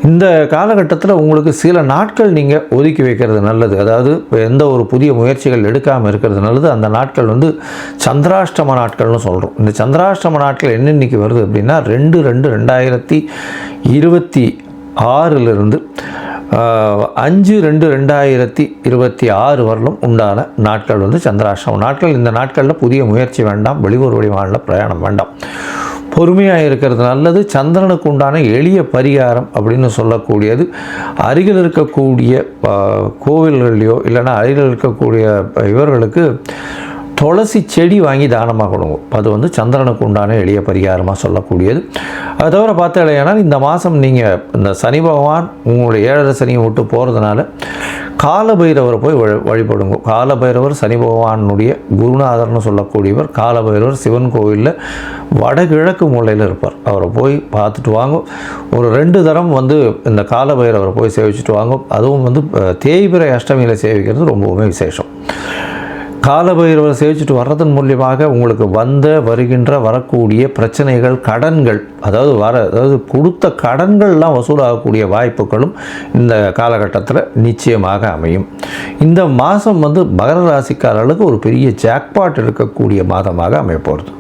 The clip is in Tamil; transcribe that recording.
இந்த காலகட்டத்தில் உங்களுக்கு சில நாட்கள் நீங்கள் ஒதுக்கி வைக்கிறது நல்லது. அதாவது எந்த ஒரு புதிய முயற்சிகள் எடுக்காமல் இருக்கிறது நல்லது. அந்த நாட்கள் வந்து சந்திராஷ்டம நாட்கள்னு சொல்கிறோம். இந்த சந்திராஷ்டம நாட்கள் என்னென்னைக்கு வருது அப்படின்னா 2/2/2026 5/2/2026 வரலும் உண்டான நாட்கள் வந்து சந்திராஷ்டம நாட்கள். இந்த நாட்களில் புதிய முயற்சி வேண்டாம், வெளியூர் வெளிமாநில பிரயாணம் வேண்டாம், பொறுமையாக இருக்கிறது நல்லது. சந்திரனுக்கு உண்டான எளிய பரிகாரம் அப்படின்னு சொல்லக்கூடியது அருகில் இருக்கக்கூடிய கோவில்கள்லையோ இல்லைன்னா அருகில் இருக்கக்கூடிய இவர்களுக்கு துளசி செடி வாங்கி தானமாக கொடுங்க. அது வந்து சந்திரனுக்கு உண்டான எளிய பரிகாரமாக சொல்லக்கூடியது. அது தவிர பார்த்தீங்கன்னா இந்த மாதம் நீங்கள் இந்த சனி பகவான் உங்களுடைய 7.5 சனியை விட்டு போகிறதுனால காலபைரவரை போய் வழிபடுங்க. காலபைரவர் சனி பகவானுடைய குருநாதர்னு சொல்லக்கூடியவர். காலபைரவர் சிவன் கோவிலில் வடகிழக்கு மூலையில் இருப்பார். அவரை போய் பார்த்துட்டு வாங்க. ஒரு 2 தரம் வந்து இந்த காலபைரவரை போய் சேவிச்சுட்டு வாங்க. அதுவும் வந்து தேய்பிறை அஷ்டமியில் சேவிக்கிறது ரொம்பவுமே விசேஷம். காலபைரவரை சேவிச்சுட்டு வர்றதன் மூலியமாக உங்களுக்கு வரக்கூடிய பிரச்சனைகள், கடன்கள், அதாவது கொடுத்த கடன்கள்லாம் வசூலாகக்கூடிய வாய்ப்புகளும் இந்த காலகட்டத்தில் நிச்சயமாக அமையும். இந்த மாதம் வந்து மகர ராசிக்காரர்களுக்கு ஒரு பெரிய ஜாக்பாட் இருக்கக்கூடிய மாதமாக அமைய போகிறது.